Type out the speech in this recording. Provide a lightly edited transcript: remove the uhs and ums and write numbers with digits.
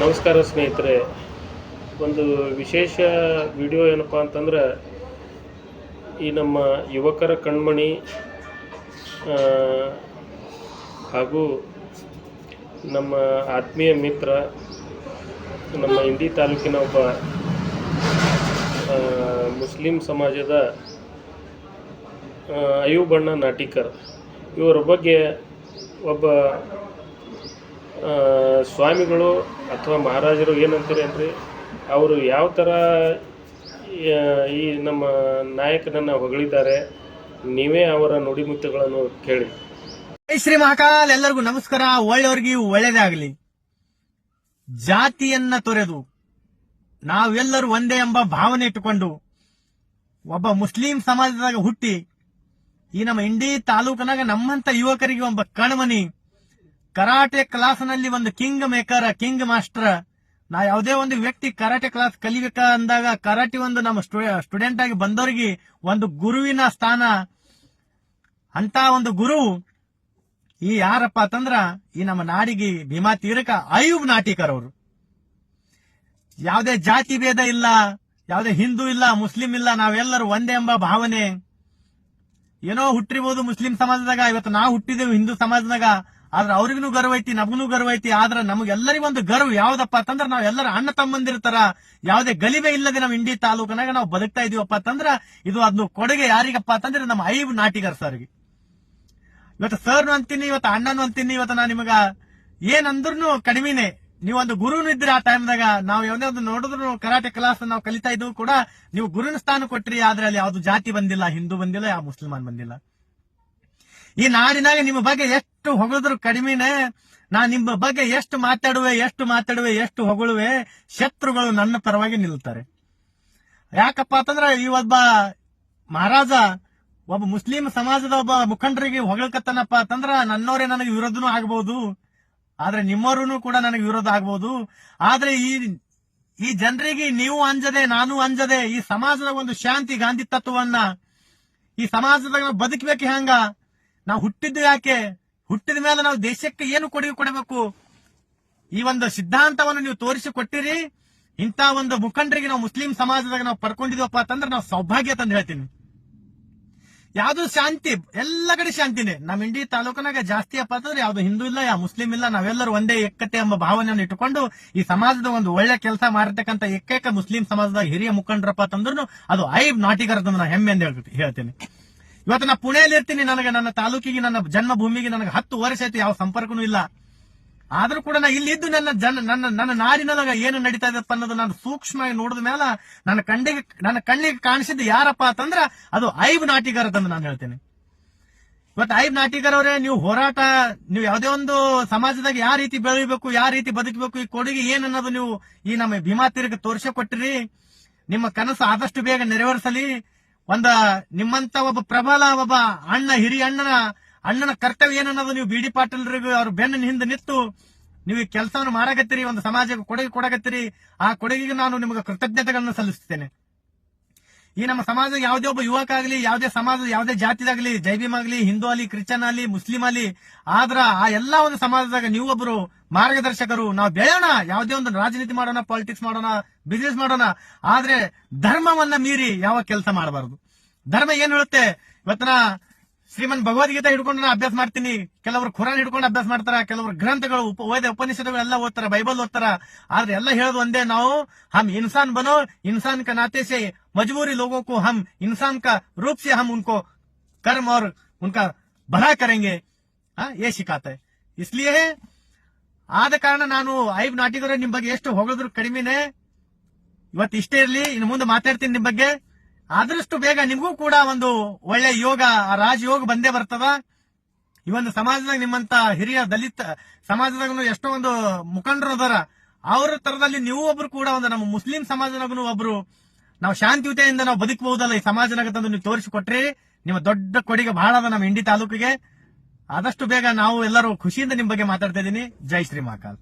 ನಮಸ್ಕಾರ ಸ್ನೇಹಿತರೆ, ಒಂದು ವಿಶೇಷ ವಿಡಿಯೋ ಏನಪ್ಪ ಅಂತಂದ್ರೆ, ಈ ನಮ್ಮ ಯುವಕರ ಕಣ್ಮಣಿ ಹಾಗೂ ನಮ್ಮ ಆತ್ಮೀಯ ಮಿತ್ರ, ನಮ್ಮ ಇಂಡಿ ತಾಲೂಕಿನ ಒಬ್ಬ ಮುಸ್ಲಿಂ ಸಮಾಜದ ಅಯ್ಯೂಬಣ್ಣ ನಾಟಿಕರ್, ಇವರ ಬಗ್ಗೆ ಒಬ್ಬ ಸ್ವಾಮಿಗಳು ಅಥವಾ ಮಹಾರಾಜರು ಏನಂತಾರೆ ಅಂದರೆ, ಅವರು ಯಾವ ಥರ ಈ ನಮ್ಮ ನಾಯಕನನ್ನು ಹೊಗಳಿದ್ದಾರೆ, ನೀವೇ ಅವರ ನುಡಿಮುತ್ತುಗಳನ್ನು ಕೇಳಿ. ಜೈ ಶ್ರೀ ಮಹಾಕಾಲ್. ಎಲ್ಲರಿಗೂ ನಮಸ್ಕಾರ. ಒಳ್ಳೆಯವರಿಗೆ ಒಳ್ಳೆಯದೇ ಆಗಲಿ. ಜಾತಿಯನ್ನ ತೊರೆದು ನಾವೆಲ್ಲರೂ ಒಂದೇ ಎಂಬ ಭಾವನೆ ಇಟ್ಟುಕೊಂಡು ಒಬ್ಬ ಮುಸ್ಲಿಂ ಸಮಾಜದಾಗ ಹುಟ್ಟಿ ಈ ನಮ್ಮ ಇಂಡಿ ತಾಲೂಕಿನಾಗ ನಮ್ಮಂತ ಯುವಕರಿಗೆ ಒಬ್ಬ ಕಣ್ಮನಿ, ಕರಾಟೆ ಕ್ಲಾಸ್ನಲ್ಲಿ ಒಂದು ಕಿಂಗ್ ಮೇಕರ್, ಕಿಂಗ್ ಮಾಸ್ಟರ್. ನಾ ಯಾವುದೇ ಒಂದು ವ್ಯಕ್ತಿ ಕರಾಟೆ ಕ್ಲಾಸ್ ಕಲಿಬೇಕ ಅಂದಾಗ ಕರಾಟೆ ಒಂದು ನಮ್ಮ ಸ್ಟೂಡೆಂಟ್ ಆಗಿ ಬಂದವರಿಗೆ ಒಂದು ಗುರುವಿನ ಸ್ಥಾನ. ಅಂತ ಒಂದು ಗುರು ಈ ಯಾರಪ್ಪ ಅಂತಂದ್ರ ಈ ನಮ್ಮ ನಾಡಿಗೆ ಭೀಮಾ ತೀರಕ ಅಯ್ಯೂಬ್ ನಾಟಿಕರ್ ಅವರು. ಯಾವುದೇ ಜಾತಿ ಭೇದ ಇಲ್ಲ, ಯಾವುದೇ ಹಿಂದೂ ಇಲ್ಲ, ಮುಸ್ಲಿಂ ಇಲ್ಲ, ನಾವೆಲ್ಲರೂ ಒಂದೇ ಎಂಬ ಭಾವನೆ. ಏನೋ ಹುಟ್ಟಿರ್ಬೋದು ಮುಸ್ಲಿಂ ಸಮಾಜದಾಗ, ಇವತ್ತು ನಾವು ಹುಟ್ಟಿದೆವು ಹಿಂದೂ ಸಮಾಜದಾಗ, ಆದ್ರೆ ಅವ್ರಿಗೂ ಗರ್ವ ಐತಿ, ನಮಗೂ ಗರ್ವ ಐತಿ. ಆದ್ರೆ ನಮಗೆಲ್ಲರಿಗೂ ಒಂದು ಗರ್ವ ಯಾವ್ದಪ್ಪ ಅಂತಂದ್ರ ನಾವೆಲ್ಲರೂ ಅಣ್ಣ ತಮ್ಮಂದಿರ್ತಾರ, ಯಾವುದೇ ಗಲಿಬೆ ಇಲ್ಲದೆ ನಮ್ಮ ಇಂಡಿ ತಾಲೂಕಿನಾಗ ನಾವು ಬದುಕ್ತಾ ಇದೀವಪ್ಪ ಅಂತಂದ್ರ ಇದು ಅದನ್ನು ಕೊಡುಗೆ ಯಾರಿಗಪ್ಪ ಅಂತಂದ್ರೆ ನಮ್ಮ ಅಯ್ಯೂಬ್ ನಾಟಿಕರ್ ಸರ್ಗೆ. ಇವತ್ತು ಸರ್ನು ಅಂತೀನಿ, ಇವತ್ತು ಅಣ್ಣನು ಅಂತೀನಿ. ಇವತ್ತು ನಾ ನಿಮಗ ಏನಂದ್ರೂ ಕಡಿಮೆನೆ. ನೀವೊಂದು ಗುರುನು ಇದ್ರಿ ಆ ಟೈಮ್ದಾಗ. ನಾವು ಯಾವುದೇ ಒಂದು ನೋಡಿದ್ರು ಕರಾಟೆ ಕ್ಲಾಸ್ ನಾವು ಕಲಿತಾ ಇದ್ವು ಕೂಡ ನೀವು ಗುರುವಿನ ಸ್ಥಾನ ಕೊಟ್ರಿ. ಆದ್ರೆ ಅಲ್ಲಿ ಯಾವ್ದು ಜಾತಿ ಬಂದಿಲ್ಲ, ಹಿಂದೂ ಬಂದಿಲ್ಲ, ಯಾವ ಮುಸ್ಲಿಮಾನ್ ಬಂದಿಲ್ಲ. ಈ ನಾಡಿನಾಗ ನಿಮ್ಮ ಬಗ್ಗೆ ಎಷ್ಟು ಹೊಗಳಿದ್ರು ಕಡಿಮೆನೆ. ನಾ ನಿಮ್ಮ ಬಗ್ಗೆ ಎಷ್ಟು ಮಾತಾಡುವೆ ಎಷ್ಟು ಹೊಗಳುವೆ, ಶತ್ರುಗಳು ನನ್ನ ಪರವಾಗಿ ನಿಲ್ತಾರೆ. ಯಾಕಪ್ಪ ಅಂತಂದ್ರೆ ಈ ಒಬ್ಬ ಮಹಾರಾಜ ಒಬ್ಬ ಮುಸ್ಲಿಂ ಸಮಾಜದ ಒಬ್ಬ ಮುಖಂಡರಿಗೆ ಹೊಗಳಕತ್ತನಪ್ಪ ಅಂತಂದ್ರ ನನ್ನವರೇ ನನಗೆ ವಿರೋಧನೂ ಆಗ್ಬಹುದು, ಆದ್ರೆ ನಿಮ್ಮವರೂ ಕೂಡ ನನಗೆ ವಿರೋಧ ಆಗ್ಬಹುದು. ಆದ್ರೆ ಈ ಜನರಿಗೆ ನೀವು ಅಂಜದೆ, ನಾನು ಅಂಜದೆ, ಈ ಸಮಾಜದ ಒಂದು ಶಾಂತಿ ಗಾಂಧಿ ತತ್ವವನ್ನ ಈ ಸಮಾಜದಾಗ ನಾವು ಬದುಕಬೇಕು. ಹೆಂಗ ನಾವು ಹುಟ್ಟಿದ್ದು ಯಾಕೆ, ಹುಟ್ಟಿದ ಮೇಲೆ ನಾವು ದೇಶಕ್ಕೆ ಏನು ಕೊಡುಗೆ ಕೊಡಬೇಕು, ಈ ಒಂದು ಸಿದ್ಧಾಂತವನ್ನು ನೀವು ತೋರಿಸಿ ಕೊಟ್ಟಿರಿ. ಇಂಥ ಒಂದು ಮುಖಂಡರಿಗೆ ನಾವು ಮುಸ್ಲಿಂ ಸಮಾಜದಾಗ ನಾವು ಪಡ್ಕೊಂಡಿದ್ವಪ್ಪ ಅಂತಂದ್ರೆ ನಾವು ಸೌಭಾಗ್ಯ ತಂದು ಹೇಳ್ತೀನಿ. ಯಾವ್ದು ಶಾಂತಿ, ಎಲ್ಲ ಕಡೆ ಶಾಂತಿನೇ. ನಮ್ಮ ಇಂಡಿ ತಾಲೂಕಿನಾಗ ಜಾಸ್ತಿ ಅಪ್ಪ ಅಂತಂದ್ರೆ ಯಾವ್ದು ಹಿಂದೂ ಇಲ್ಲ, ಯಾವ ಮುಸ್ಲಿಂ ಇಲ್ಲ, ನಾವೆಲ್ಲರೂ ಒಂದೇ ಏಕತೆ ಎಂಬ ಭಾವನೆಯನ್ನು ಇಟ್ಟುಕೊಂಡು ಈ ಸಮಾಜದ ಒಂದು ಒಳ್ಳೆ ಕೆಲಸ ಮಾಡಿರ್ತಕ್ಕಂಥ ಏಕೈಕ ಮುಸ್ಲಿಂ ಸಮಾಜದಾಗ ಹಿರಿಯ ಮುಖಂಡರಪ್ಪ ಅಂತಂದ್ರು ಅದು ಅಯ್ಯೂಬ್ ನಾಟಿಕರ್ ಅಂತ ನಾನು ಹೆಮ್ಮೆ ಎಂದು ಹೇಳ್ತೀನಿ. ಇವತ್ತು ನಾ ಪುಣೆಯಲ್ಲಿ ಇರ್ತೀನಿ, ನನಗೆ ನನ್ನ ತಾಲೂಕಿಗೆ, ನನ್ನ ಜನ್ಮಭೂಮಿಗೆ ನನಗೆ 10 ವರ್ಷ ಆಯ್ತು, ಯಾವ ಸಂಪರ್ಕನೂ ಇಲ್ಲ. ಆದ್ರೂ ಕೂಡ ನಾ ಇಲ್ಲಿದ್ದು ನನ್ನ ನಾಡಿನೊಳಗ ಏನು ನಡೀತಾ ಇದೆಪ್ಪ ಅನ್ನೋದು ನಾನು ಸೂಕ್ಷ್ಮವಾಗಿ ನೋಡಿದ ಮೇಲೆ ನನ್ನ ಕಣ್ಣಿಗೆ ಕಾಣಿಸಿದ್ದು ಯಾರಪ್ಪ ಅಂತಂದ್ರ ಅದು ಅಯ್ಯೂಬ್ ನಾಟಿಕರ್ ಅಂತ ನಾನು ಹೇಳ್ತೇನೆ. ಇವತ್ತು ಅಯ್ಯೂಬ್ ನಾಟಿಕರ್ ಅವರೇ, ನೀವು ಹೋರಾಟ, ನೀವು ಯಾವುದೇ ಒಂದು ಸಮಾಜದಾಗ ಯಾವ ರೀತಿ ಬೆಳಿಬೇಕು, ಯಾವ ರೀತಿ ಬದುಕಬೇಕು, ಈ ಕೊಡುಗೆ ಏನನ್ನೋದು ನೀವು ಈ ನಮ್ಮ ಭೀಮಾ ತೀರಕ್ಕೆ ತೋರಿಸಿ ಕೊಟ್ಟಿರಿ. ನಿಮ್ಮ ಕನಸು ಆದಷ್ಟು ಬೇಗ ನೆರವೇರಿಸಲಿ. ನಿಮ್ಮಂತ ಒಬ್ಬ ಪ್ರಬಲ ಒಬ್ಬ ಹಿರಿಯ ಅಣ್ಣನ ಕರ್ತವ್ಯ ಏನನ್ನೋದು ನೀವು ಬಿ ಡಿ ಪಾಟೀಲ್ರಿಗೂ ಅವ್ರ ಬೆನ್ನ ಹಿಂದೆ ನಿಂತು ನೀವು ಕೆಲಸವನ್ನು ಮಾಡಕತ್ತೀರಿ, ಒಂದು ಸಮಾಜಕ್ಕೆ ಕೊಡುಗೆ ಕೊಡಕತ್ತೀರಿ. ಆ ಕೊಡುಗೆಗೆ ನಾನು ನಿಮಗೆ ಕೃತಜ್ಞತೆಗಳನ್ನು ಸಲ್ಲಿಸುತ್ತೇನೆ. ಈ ನಮ್ಮ ಸಮಾಜ ಯಾವುದೇ ಒಬ್ಬ ಯುವಕ ಆಗಲಿ, ಯಾವುದೇ ಸಮಾಜ, ಯಾವುದೇ ಜಾತಿದಾಗಲಿ, ಜೈಬೀಮ್ ಆಗಲಿ, ಹಿಂದೂ ಆಗಲಿ, ಕ್ರಿಶ್ಚಿಯನ್ ಆಗಲಿ, ಮುಸ್ಲಿಂ ಆಗಲಿ, ಆದ್ರ ಆ ಎಲ್ಲಾ ಒಂದು ಸಮಾಜದಾಗ ನೀವೊಬ್ಬರು ಮಾರ್ಗದರ್ಶಕರು. ನಾವು ಬೆಳೆಯೋಣ, ಯಾವುದೇ ಒಂದು ರಾಜನೀತಿ ಮಾಡೋಣ, ಪಾಲಿಟಿಕ್ಸ್ ಮಾಡೋಣ, ಬಿಸಿನೆಸ್ ಮಾಡೋಣ, ಆದ್ರೆ ಧರ್ಮವನ್ನ ಮೀರಿ ಯಾವ ಕೆಲಸ ಮಾಡಬಾರದು. ಧರ್ಮ ಏನ್ ಹೇಳುತ್ತೆ, ಇವತ್ತಿನ ಶ್ರೀಮನ್ ಭಗವದ್ಗೀತಾ ಹಿಡ್ಕೊಂಡು ನಾ ಅಭ್ಯಾಸ ಮಾಡ್ತೀನಿ, ಕೆಲವರು ಖುರಾನ್ ಹಿಡ್ಕೊಂಡು ಅಭ್ಯಾಸ ಮಾಡ್ತಾರ, ಕೆಲವರು ಗ್ರಂಥಗಳು ಉಪನಿಷತ್ತುಗಳು ಎಲ್ಲ ಓದ್ತಾರ, ಬೈಬಲ್ ಓದ್ತಾರ. ಆದ್ರೆ ಎಲ್ಲ ಹೇಳೋದು ಒಂದೇ, ನಾವು ಹಮ್ ಇನ್ಸಾನ್ ಬನೋ, ಇನ್ಸಾನ್ का नाते से मजबूरी लोगों को हम इंसान का रूप से हम उनको कर्म और उनका भला करेंगे, ये सिखाता है. इसलिए ಆದ ಕಾರಣ ನಾನು ಅಯ್ಯೂಬ್ ನಾಟಿಕರ್ ನಿಮ್ ಬಗ್ಗೆ ಎಷ್ಟು ಹೊಗಳಿದ್ರು ಕಡಿಮೆನೆ. ಇವತ್ತು ಇಷ್ಟೇ ಇರ್ಲಿ, ಇನ್ನು ಮುಂದೆ ಮಾತಾಡ್ತೀನಿ ನಿಮ್ ಬಗ್ಗೆ. ಆದಷ್ಟು ಬೇಗ ನಿಮಗೂ ಕೂಡ ಒಂದು ಒಳ್ಳೆ ಯೋಗ, ರಾಜಯೋಗ ಬಂದೇ ಬರ್ತದ. ಈ ಒಂದು ಸಮಾಜದಾಗ ನಿಮ್ಮಂತ ಹಿರಿಯ ದಲಿತ ಸಮಾಜದಾಗ ಎಷ್ಟೋ ಒಂದು ಮುಖಂಡರು ಅದಾರ, ಅವ್ರ ತರದಲ್ಲಿ ನೀವು ಒಬ್ರು ಕೂಡ ಒಂದು ನಮ್ಮ ಮುಸ್ಲಿಂ ಸಮಾಜದಾಗೂ ಒಬ್ರು ನಾವು ಶಾಂತಿಯುತೆಯಿಂದ ನಾವು ಬದುಕಬಹುದಲ್ಲ ಈ ಸಮಾಜನಾಗ ತಂದು ನೀವು ತೋರಿಸಿಕೊಟ್ರಿ. ನಿಮ್ಮ ದೊಡ್ಡ ಕೊಡುಗೆ ಬಹಳ ಅದ ನಮ್ಮ ಇಂಡಿ ತಾಲೂಕಿಗೆ. ಆದಷ್ಟು ಬೇಗ ನಾವು ಎಲ್ಲರೂ ಖುಷಿಯಿಂದ ನಿಮ್ ಬಗ್ಗೆ ಮಾತಾಡ್ತಾ ಇದ್ದೀನಿ. ಜೈ ಶ್ರೀ ಮಹಾಕಾಲ್.